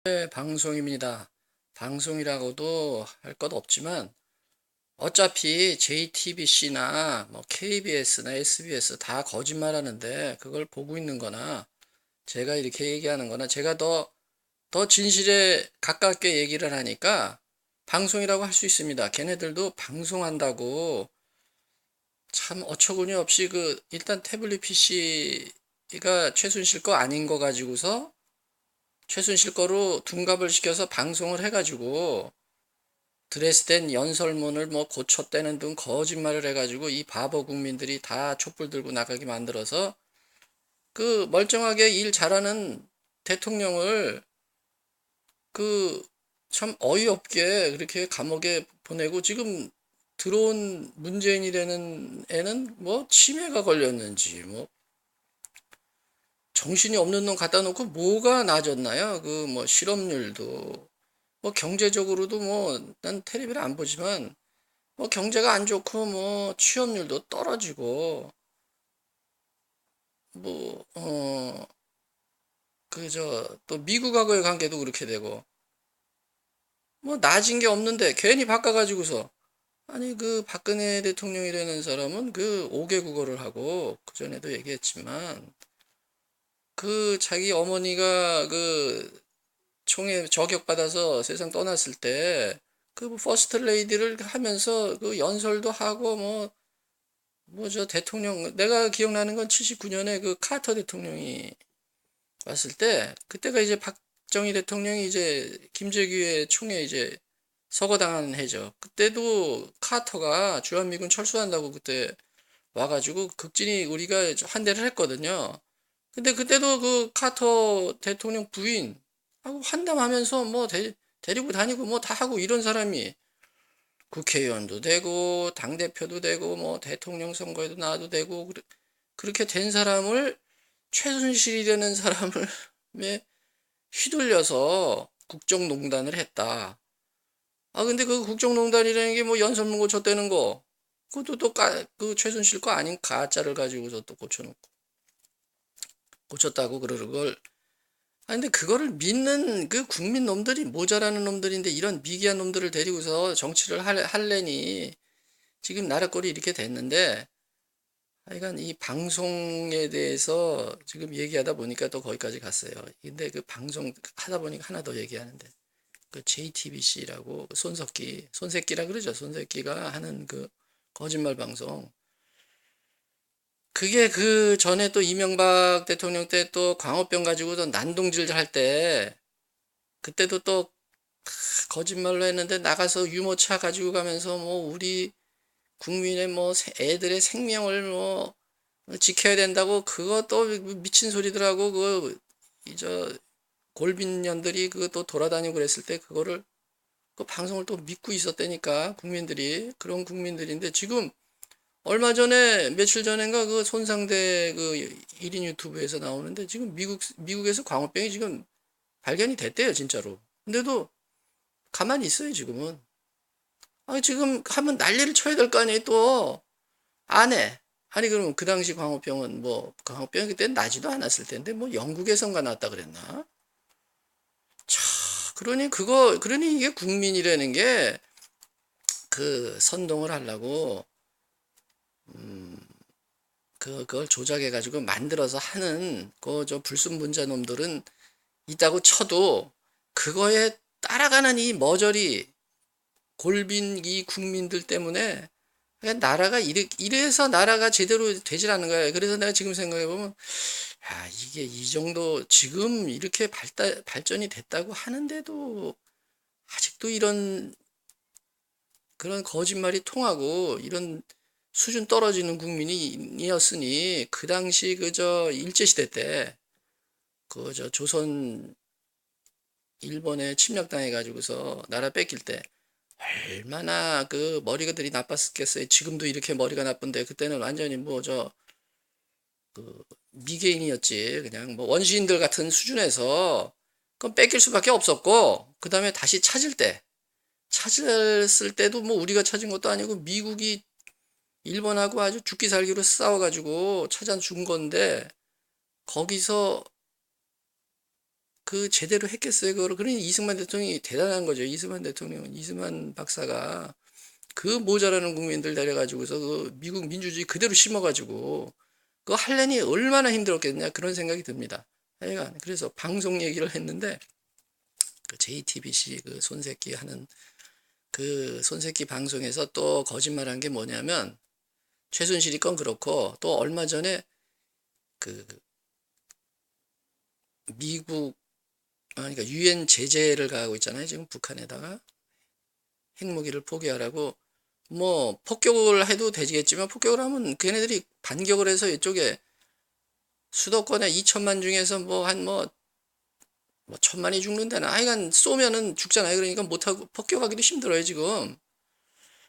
네, 방송입니다. 방송이라고도 할 것 없지만 어차피 JTBC나 뭐 KBS나 SBS 다 거짓말하는데 그걸 보고 있는 거나 제가 이렇게 얘기하는 거나 제가 더 진실에 가깝게 얘기를 하니까 방송이라고 할 수 있습니다. 걔네들도 방송한다고 참 어처구니 없이 일단 태블릿 PC가 최순실 거 아닌 거 가지고서 최순실 거로 둔갑을 시켜서 방송을 해가지고 드레스덴 연설문을 뭐 고쳤다는 등 거짓말을 해가지고 이 바보 국민들이 다 촛불 들고 나가게 만들어서 그 멀쩡하게 일 잘하는 대통령을 그 참 어이없게 그렇게 감옥에 보내고 지금 들어온 문재인이라는 애는 뭐 치매가 걸렸는지 뭐 정신이 없는 놈 갖다 놓고 뭐가 나아졌나요? 그 뭐 실업률도 뭐 경제적으로도 뭐 난 텔레비를 안 보지만 뭐 경제가 안 좋고 뭐 취업률도 떨어지고 뭐 그저 또 미국하고의 관계도 그렇게 되고 뭐 나아진 게 없는데 괜히 바꿔가지고서 아니 그 박근혜 대통령이라는 사람은 그 5개 국어를 하고 그전에도 얘기했지만 그 자기 어머니가 그 총에 저격받아서 세상 떠났을 때 그 퍼스트 레이디를 하면서 그 연설도 하고 뭐 저 대통령 내가 기억나는 건 79년에 그 카터 대통령이 왔을 때 그때가 이제 박정희 대통령이 이제 김재규의 총에 이제 서거당한 해죠. 그때도 카터가 주한미군 철수한다고 그때 와가지고 극진히 우리가 환대를 했거든요. 근데 그때도 그 카터 대통령 부인 하고 환담하면서 뭐 데리고 다니고 뭐 다 하고 이런 사람이 국회의원도 되고 당대표도 되고 뭐 대통령 선거에도 나와도 되고 그렇게 된 사람을 최순실이라는 사람을 왜 휘둘려서 국정농단을 했다. 아 근데 그 국정농단이라는 게 뭐 연설문 고쳤다는 거 그것도 그 최순실 거 아닌 가짜를 가지고서 또 고쳤다고 그러는 걸 아 근데 그거를 믿는 그 국민 놈들이 모자라는 놈들인데 이런 미개한 놈들을 데리고서 정치를 할래니 지금 나라 꼴이 이렇게 됐는데 하여간 이 방송에 대해서 지금 얘기하다 보니까 또 거기까지 갔어요. 근데 그 방송 하다 보니까 하나 더 얘기하는데 그 JTBC라고 손새끼라 그러죠. 손새끼가 하는 그 거짓말 방송. 그게 그 전에 또 이명박 대통령 때 또 광우병 가지고도 난동질 할 때 그때도 또 거짓말로 했는데 나가서 유모차 가지고 가면서 뭐 우리 국민의 뭐 애들의 생명을 뭐 지켜야 된다고 그거 또 미친 소리더라고 그저 골빈년들이 그거 또 돌아다니고 그랬을 때 그거를 그 방송을 또 믿고 있었다니까 국민들이 그런 국민들인데 지금 얼마 전에 며칠 전인가 그 손상대 그 1인 유튜브에서 나오는데 지금 미국에서 광우병이 지금 발견이 됐대요 진짜로. 근데도 가만히 있어요 지금은. 아 지금 하면 난리를 쳐야 될 거 아니에요 또. 안 해. 아니 그러면 그 당시 광우병은 뭐 광우병이 그때 나지도 않았을 텐데 뭐 영국에선가 났다 그랬나? 그러니 이게 국민이라는 게 그 선동을 하려고 그걸 조작해 가지고 만들어서 하는 그 저 불순분자 놈들은 있다고 쳐도 그거에 따라가는 이 머저리 골빈 이 국민들 때문에 그냥 나라가 이래서 나라가 제대로 되질 않는 거예요. 그래서 내가 지금 생각해 보면 야, 이게 이 정도 지금 이렇게 발전이 됐다고 하는데도 아직도 이런 그런 거짓말이 통하고 이런 수준 떨어지는 국민이었으니 그 당시 그저 일제시대 때 그 저 조선 일본에 침략당해 가지고서 나라 뺏길 때 얼마나 그 머리가들이 나빴겠어요. 지금도 이렇게 머리가 나쁜데 그때는 완전히 뭐 미개인이었지. 그냥 뭐 원시인들 같은 수준에서 그건 뺏길 수밖에 없었고 그 다음에 다시 찾았을 때도 뭐 우리가 찾은 것도 아니고 미국이 일본하고 아주 죽기 살기로 싸워가지고 찾아 준 건데 거기서 그 제대로 했겠어요, 그거를. 그러니 이승만 대통령이 대단한 거죠. 이승만 박사가 그 모자라는 국민들 데려가지고서 그 미국 민주주의 그대로 심어가지고 그거 하려니 얼마나 힘들었겠냐 그런 생각이 듭니다. 하여간 그래서 방송 얘기를 했는데 그 JTBC 그 손새끼 하는 그 손새끼 방송에서 또 거짓말한 게 뭐냐면 최순실이 건 그렇고 또 얼마 전에 그 미국 그러니까 유엔 제재를 가하고 있잖아요. 지금 북한에다가 핵무기를 포기하라고 뭐 폭격을 해도 되겠지만 폭격을 하면 걔네들이 반격을 해서 이쪽에 수도권에 2천만 중에서 뭐 한 뭐 1,000만이 죽는다나 하여간 쏘면은 죽잖아요. 그러니까 못하고 폭격하기도 힘들어요 지금.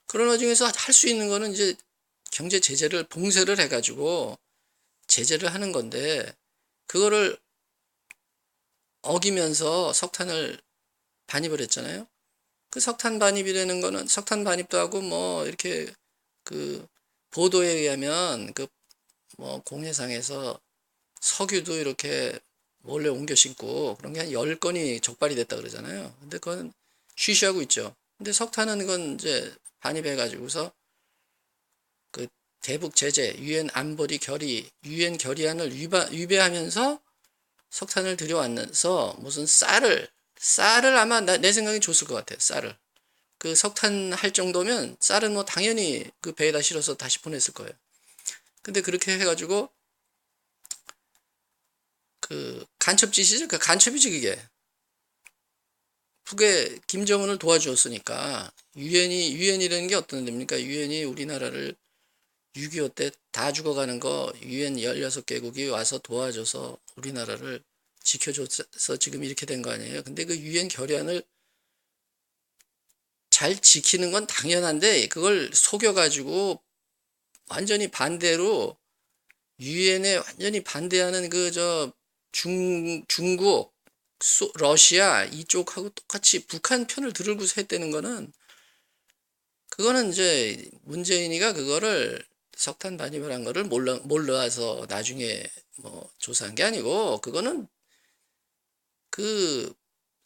그런 와중에서 할 수 있는 거는 이제 경제 제재를 봉쇄를 해가지고 제재를 하는 건데 그거를 어기면서 석탄을 반입을 했잖아요. 그 석탄 반입이라는 거는 석탄 반입도 하고 뭐 이렇게 그 보도에 의하면 그 뭐 공해상에서 석유도 이렇게 몰래 옮겨 싣고 그런 게 한 10건이 적발이 됐다 그러잖아요. 근데 그건 쉬쉬하고 있죠. 근데 석탄은 그건 이제 반입해 가지고서 그 대북 제재, 유엔 안보리 결의, 유엔 결의안을 위배하면서 석탄을 들여왔면서 무슨 쌀을 아마 내 생각에 줬을 것 같아요. 쌀을. 그 석탄 할 정도면 쌀은 뭐 당연히 그 배에다 실어서 다시 보냈을 거예요. 근데 그렇게 해가지고 그 간첩짓이죠. 그 간첩이지 그게. 북에 김정은을 도와주었으니까 유엔이라는 게 어떤 데입니까? 유엔이 우리나라를 6.25 때 다 죽어가는 거 유엔 16개국이 와서 도와줘서 우리나라를 지켜줘서 지금 이렇게 된 거 아니에요. 근데 그 유엔 결의안을 잘 지키는 건 당연한데 그걸 속여가지고 완전히 반대로 유엔에 완전히 반대하는 그 중국, 러시아 이쪽하고 똑같이 북한 편을 들고서 했다는 거는 그거는 이제 문재인이가 그거를 석탄 반입을 한 거를 몰라서 나중에 뭐 조사한 게 아니고 그거는 그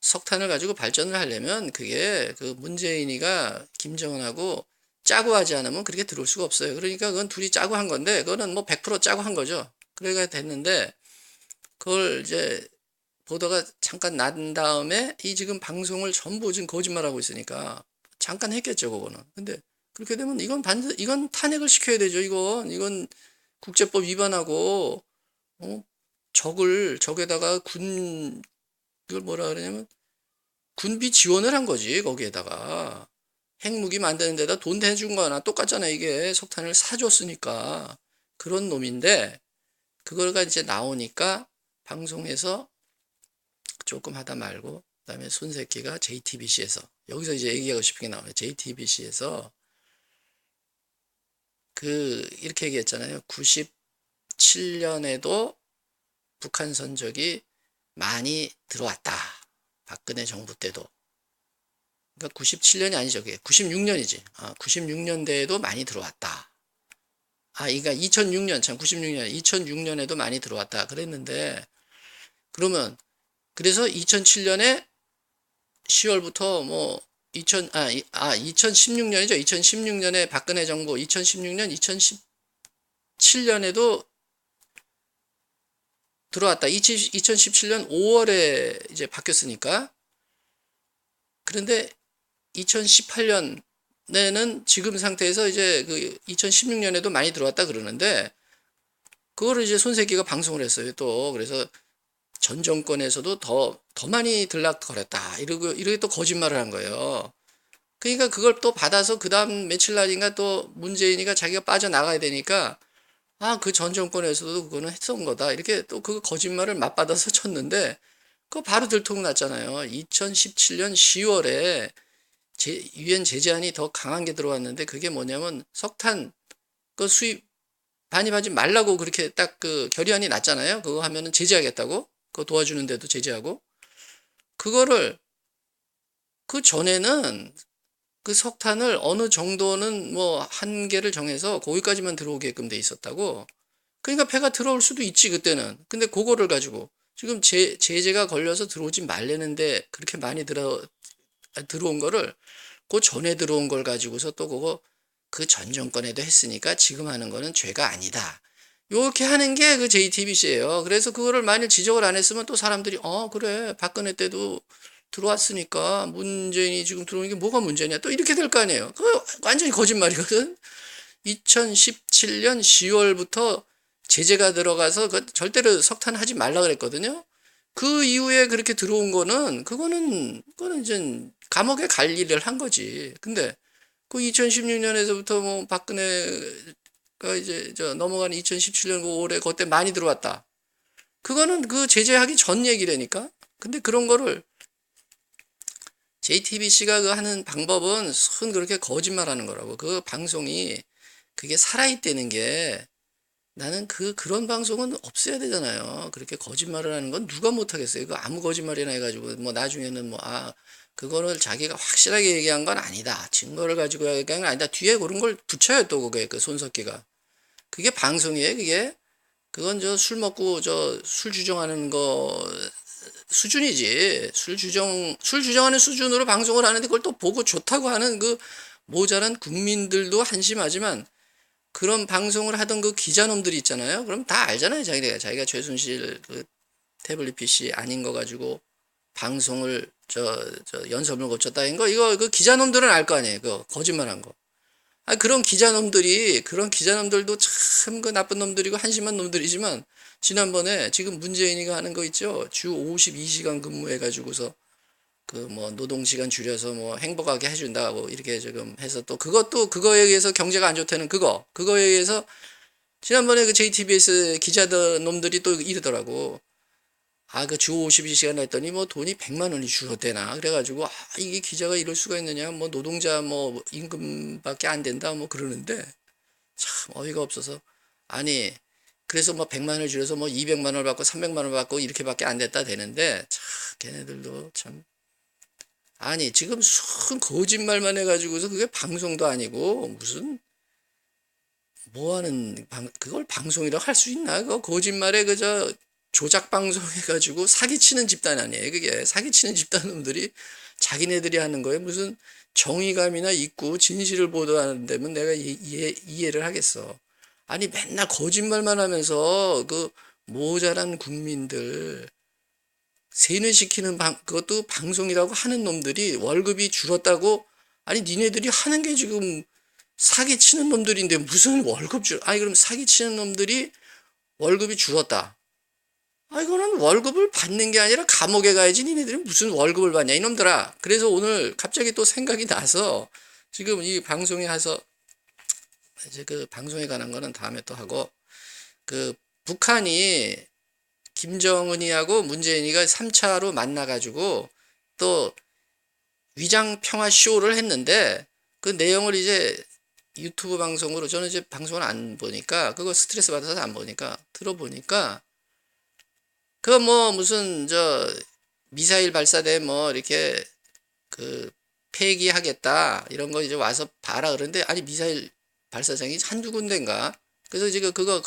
석탄을 가지고 발전을 하려면 그게 그 문재인이가 김정은하고 짜고 하지 않으면 그렇게 들어올 수가 없어요. 그러니까 그건 둘이 짜고 한 건데 그거는 뭐 100% 짜고 한 거죠. 그래가 됐는데 그걸 이제 보도가 잠깐 난 다음에 이 지금 방송을 전부 지금 거짓말하고 있으니까 잠깐 했겠죠, 그거는. 근데 그렇게 되면 이건 탄핵을 시켜야 되죠, 이건 국제법 위반하고, 적에다가 이걸 뭐라 그러냐면, 군비 지원을 한 거지, 거기에다가. 핵무기 만드는 데다 돈 대준 거나 똑같잖아, 이게. 석탄을 사줬으니까. 그런 놈인데, 그걸가 이제 나오니까 방송에서 조금 하다 말고 그다음에 손새끼가 JTBC에서 여기서 이제 얘기하고 싶은 게 나와요. JTBC에서 그 이렇게 얘기했잖아요. 97년에도 북한 선적이 많이 들어왔다. 박근혜 정부 때도. 그러니까 97년이 아니죠. 그게 96년이지. 96년대에도 많이 들어왔다. 그러니까 2006년, 참 96년, 2006년에도 많이 들어왔다. 그랬는데 그러면 그래서 2007년에 10월부터 뭐 2016년이죠. 2016년에 박근혜 정부 2016년, 2017년에도 들어왔다. 2017년 5월에 이제 바뀌었으니까. 그런데 2018년에는 지금 상태에서 이제 그 2016년에도 많이 들어왔다 그러는데 그거를 이제 손새끼가 방송을 했어요. 또 그래서 전 정권에서도 더 많이 들락거렸다. 이러게 또 거짓말을 한 거예요. 그러니까 그걸 또 받아서 그 다음 며칠 날인가 또 문재인이가 자기가 빠져나가야 되니까 그 전 정권에서도 그거는 했던 거다. 이렇게 또 그 거짓말을 맞받아서 쳤는데 그거 바로 들통났잖아요. 2017년 10월에 유엔 제재안이 더 강한 게 들어왔는데 그게 뭐냐면 석탄 그 수입 반입하지 말라고 그렇게 딱 그 결의안이 났잖아요. 그거 하면은 제재하겠다고. 그거 도와주는데도 제재하고. 그거를 그 전에는 그 석탄을 어느 정도는 뭐 한계를 정해서 거기까지만 들어오게끔 돼 있었다고. 그러니까 배가 들어올 수도 있지 그때는. 근데 그거를 가지고 지금 제재가 걸려서 들어오지 말라는데 그렇게 많이 들어온 거를 그 전에 들어온 걸 가지고서 또 그거 그 전 정권에도 했으니까 지금 하는 거는 죄가 아니다. 요렇게 하는 게 그 JTBC예요. 그래서 그거를 만일 지적을 안 했으면 또 사람들이 그래 박근혜 때도 들어왔으니까 문재인이 지금 들어오는 게 뭐가 문제냐 또 이렇게 될 거 아니에요. 그 완전히 거짓말이거든. 2017년 10월부터 제재가 들어가서 그 절대로 석탄하지 말라 그랬거든요. 그 이후에 그렇게 들어온 거는 그거는 이제 감옥에 갈 일을 한 거지. 근데 그 2016년에서부터 뭐 박근혜가 이제 넘어가는 2017년 그 올해 그때 많이 들어왔다. 그거는 그 제재하기 전 얘기라니까. 근데 그런 거를 JTBC가 그 하는 방법은 순 그렇게 거짓말하는 거라고. 그 방송이 그게 살아있다는 게 나는 그런 방송은 없어야 되잖아요. 그렇게 거짓말을 하는 건 누가 못하겠어요. 그 아무 거짓말이나 해가지고 뭐 나중에는 그거를 자기가 확실하게 얘기한 건 아니다. 증거를 가지고 얘기한 건 아니다. 뒤에 그런 걸 붙여요 또 그게 그 손석기가. 그게 방송이에요. 그건 술 먹고 술 주정하는 거 수준이지. 술 주정하는 수준으로 방송을 하는데 그걸 또 보고 좋다고 하는 그 모자란 국민들도 한심하지만 그런 방송을 하던 그 기자놈들이 있잖아요. 그럼 다 알잖아요. 자기가 최순실 그 태블릿 PC 아닌 거 가지고 방송을 연설문을 거쳤다는 거 이거 그 기자놈들은 알 거 아니에요. 그 거짓말한 거. 그런 기자놈들도 참 그 나쁜 놈들이고 한심한 놈들이지만 지난번에 지금 문재인이가 하는 거 있죠. 주 52시간 근무해 가지고서 그 뭐 노동시간 줄여서 뭐 행복하게 해준다고 이렇게 지금 해서 또 그것도 그거에 의해서 경제가 안 좋다는 그거에 의해서 지난번에 그 JTBS 기자들 놈들이 또 이러더라고. 그 주 52시간 했더니 뭐 돈이 100만 원이 줄었대나. 그래가지고 이게 기자가 이럴 수가 있느냐. 뭐 노동자 뭐 임금밖에 안 된다 뭐 그러는데 참 어이가 없어서 아니 그래서 뭐 100만 원을 줄여서 뭐 200만 원을 받고 300만 원을 받고 이렇게밖에 안 됐다 되는데 참 걔네들도 참 아니 지금 순 거짓말만 해가지고서 그게 방송도 아니고 무슨 뭐하는 그걸 방송이라고 할 수 있나? 그거 거짓말에 그저 조작 방송 해가지고 사기치는 집단 아니에요. 그게 사기치는 집단 놈들이 자기네들이 하는 거에 무슨 정의감이나 있고 진실을 보도하는 데면 내가 이해를 하겠어. 아니 맨날 거짓말만 하면서 그 모자란 국민들 세뇌시키는 그것도 방송이라고 하는 놈들이 월급이 줄었다고 아니 니네들이 하는 게 지금 사기치는 놈들인데 무슨 그럼 사기치는 놈들이 월급이 줄었다. 이거는 월급을 받는 게 아니라 감옥에 가야지 니네들이 무슨 월급을 받냐 이놈들아. 그래서 오늘 갑자기 또 생각이 나서 지금 이 방송에 와서 이제 그 방송에 관한 거는 다음에 또 하고 그 북한이 김정은이하고 문재인이가 3차로 만나가지고 또 위장 평화 쇼를 했는데 그 내용을 이제 유튜브 방송으로 저는 이제 방송을 안 보니까 그거 스트레스 받아서 안 보니까 들어보니까 그 뭐 무슨 미사일 발사대 뭐 이렇게 그 폐기하겠다 이런 거 이제 와서 봐라 그러는데 아니 미사일 발사장이 한두 군데인가 그래서 지금 그거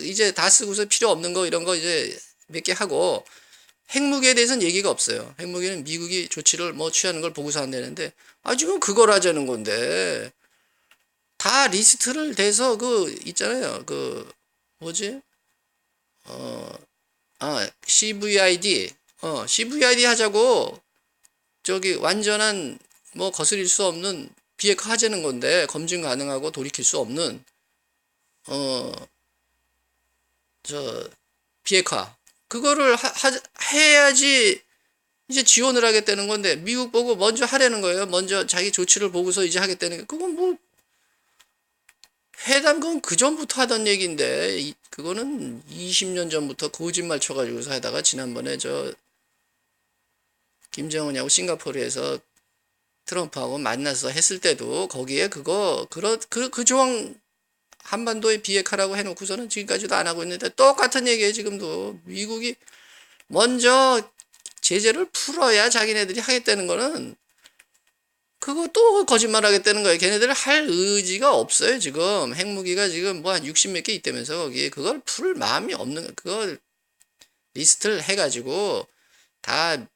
이제 다 쓰고서 필요 없는 거 이런 거 이제 몇 개 하고 핵무기에 대해서는 얘기가 없어요. 핵무기는 미국이 조치를 뭐 취하는 걸 보고서 한다는데 지금 그걸 하자는 건데 다 리스트를 대서 그 있잖아요. 그 뭐지? CVID 하자고 완전한 뭐 거스릴 수 없는 비핵화 하자는 건데 검증 가능하고 돌이킬 수 없는 비핵화 그거를 해야지 이제 지원을 하겠다는 건데 미국 보고 먼저 하려는 거예요. 먼저 자기 조치를 보고서 이제 하겠다는 게 그건 뭐 회담 그건 그 전부터 하던 얘기인데 그거는 20년 전부터 거짓말 쳐가지고서 하다가 지난번에 김정은하고 싱가포르에서 트럼프하고 만나서 했을 때도 거기에 그 조항 한반도의 비핵화라고 해놓고서는 지금까지도 안 하고 있는데 똑같은 얘기예요. 지금도 미국이 먼저 제재를 풀어야 자기네들이 하겠다는 거는 그것도 거짓말 하겠다는 거예요. 걔네들 할 의지가 없어요. 지금 핵무기가 지금 뭐 한 60 몇 개 있다면서 거기에 그걸 풀 마음이 없는 그걸 리스트를 해가지고 다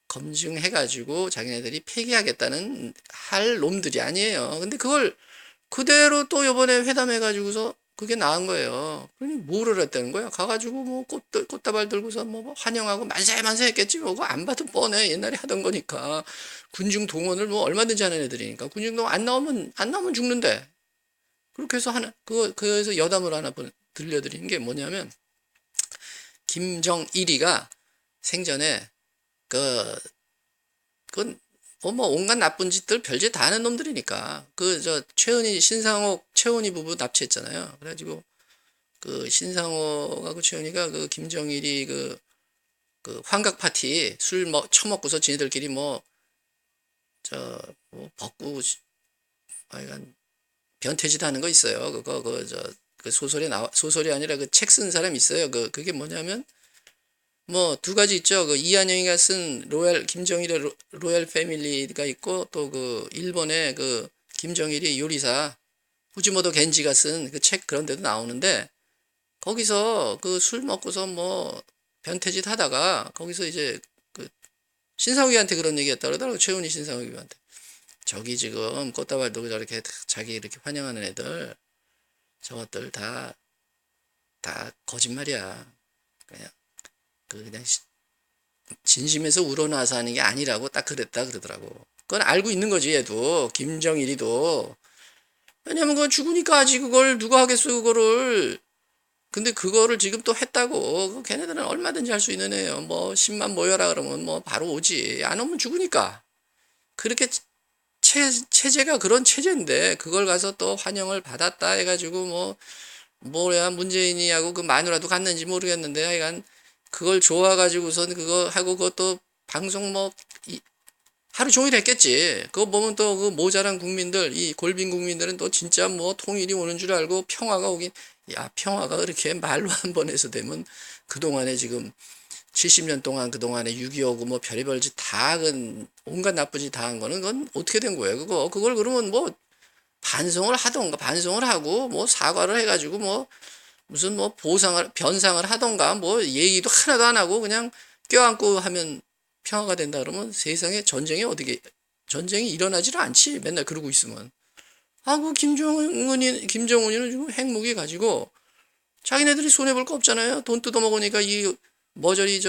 검증해가지고 자기네들이 폐기하겠다는 할 놈들이 아니에요. 근데 그걸 그대로 또 요번에 회담해가지고서 그게 나은 거예요. 그러니 뭐를 했다는 거야? 가가지고 뭐 꽃다발 들고서 뭐 환영하고 만세 했겠지. 뭐 그거 안 봐도 뻔해. 옛날에 하던 거니까. 군중 동원을 뭐 얼마든지 하는 애들이니까. 군중 동원 안 나오면 죽는데. 그렇게 해서 그래서 여담을 하나 들려드리는 게 뭐냐면, 김정일이가 생전에 그, 그건 뭐 온갖 나쁜 짓들 별짓 다 하는 놈들이니까. 최은희, 신상옥, 최은희 부부 납치했잖아요. 그래가지고 그 신상옥하고 최은희가 그 김정일이 그 환각 파티 술 처먹고서 지네들끼리 뭐 벗고 하여간 변태짓 하는 거 있어요. 그 소설이 아니라 그 책 쓴 사람 있어요. 그게 뭐냐면 뭐 두 가지 있죠. 그 이한영이가 쓴 김정일의 로얄 패밀리가 있고, 또 그 일본의 그 김정일이 요리사 후지모토 겐지가 쓴 그 책, 그런 데도 나오는데, 거기서 그 술 먹고서 뭐 변태짓 하다가 거기서 이제 그 신상욱이한테 그런 얘기 했다 그러더라고. 최훈이 신상욱이한테. 저기 지금 꽃다발도 저렇게 자기 이렇게 환영하는 애들, 저것들 다 거짓말이야. 그냥 진심에서 우러나서 하는 게 아니라고 딱 그랬다 그러더라고. 그건 알고 있는 거지, 얘도. 김정일이도. 왜냐면 그건 죽으니까 아직 그걸 누가 하겠어, 그거를. 근데 그거를 지금 또 했다고. 걔네들은 얼마든지 할 수 있는 애예요. 뭐 10만 모여라 그러면 뭐 바로 오지. 안 오면 죽으니까. 그렇게 체제가 그런 체제인데, 그걸 가서 또 환영을 받았다 해가지고 뭐야 문재인이하고 그 마누라도 갔는지 모르겠는데, 하여간 그걸 좋아가지고선 그거 하고, 그것도 방송 하루 종일 했겠지. 그거 보면 또 그 모자란 국민들, 이 골빈 국민들은 또 진짜 뭐 통일이 오는 줄 알고 평화가 오긴, 야, 평화가 그렇게 말로 한 번 해서 되면, 그동안에 지금 70년 동안 그동안에 6.25고 뭐 별의별 짓 다, 온갖 나쁜 짓 다 한 거는 그건 어떻게 된 거예요? 그걸 그러면 뭐 반성을 하던가, 반성을 하고 뭐 사과를 해가지고 뭐 무슨 뭐 변상을 하던가, 뭐 얘기도 하나도 안 하고 그냥 껴안고 하면 평화가 된다 그러면, 세상에 전쟁이 일어나지를 않지. 맨날 그러고 있으면. 그 김정은이는 지금 핵무기 가지고 자기네들이 손해볼 거 없잖아요. 돈 뜯어먹으니까 머저리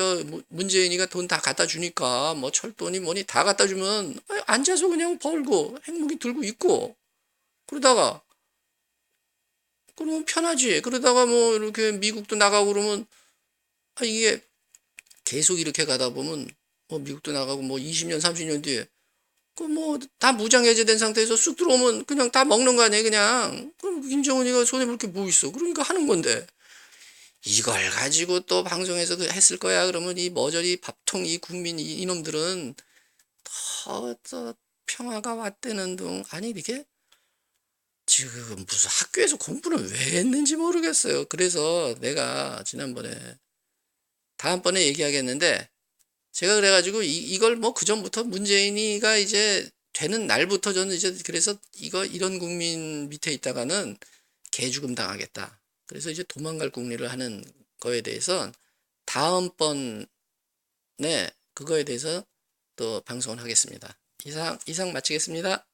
문재인이가 돈 다 갖다 주니까 뭐 철도니 뭐니 다 갖다 주면 앉아서 그냥 벌고 핵무기 들고 있고, 그러면 편하지. 그러다가 뭐 이렇게 미국도 나가고 그러면, 이게 계속 이렇게 가다 보면 뭐 미국도 나가고 뭐 20년 30년 뒤에 그 뭐 다 무장 해제된 상태에서 쑥 들어오면 그냥 다 먹는 거 아니에요, 그냥. 그럼 김정은이가 손해볼 게 뭐 있어. 그러니까 하는 건데, 이걸 가지고 또 방송에서 했을 거야 그러면, 이 머저리 밥통 이 국민 이놈들은 더 평화가 왔다는 둥. 아니 이게 지금 무슨 학교에서 공부를 왜 했는지 모르겠어요. 그래서 내가 다음번에 얘기하겠는데, 제가 그래가지고 이걸 뭐 그전부터 문재인이가 이제 되는 날부터 저는 이제 그래서 이런 국민 밑에 있다가는 개죽음 당하겠다. 그래서 이제 도망갈 국리를 하는 거에 대해서 다음번에 그거에 대해서 또 방송을 하겠습니다. 이상 마치겠습니다.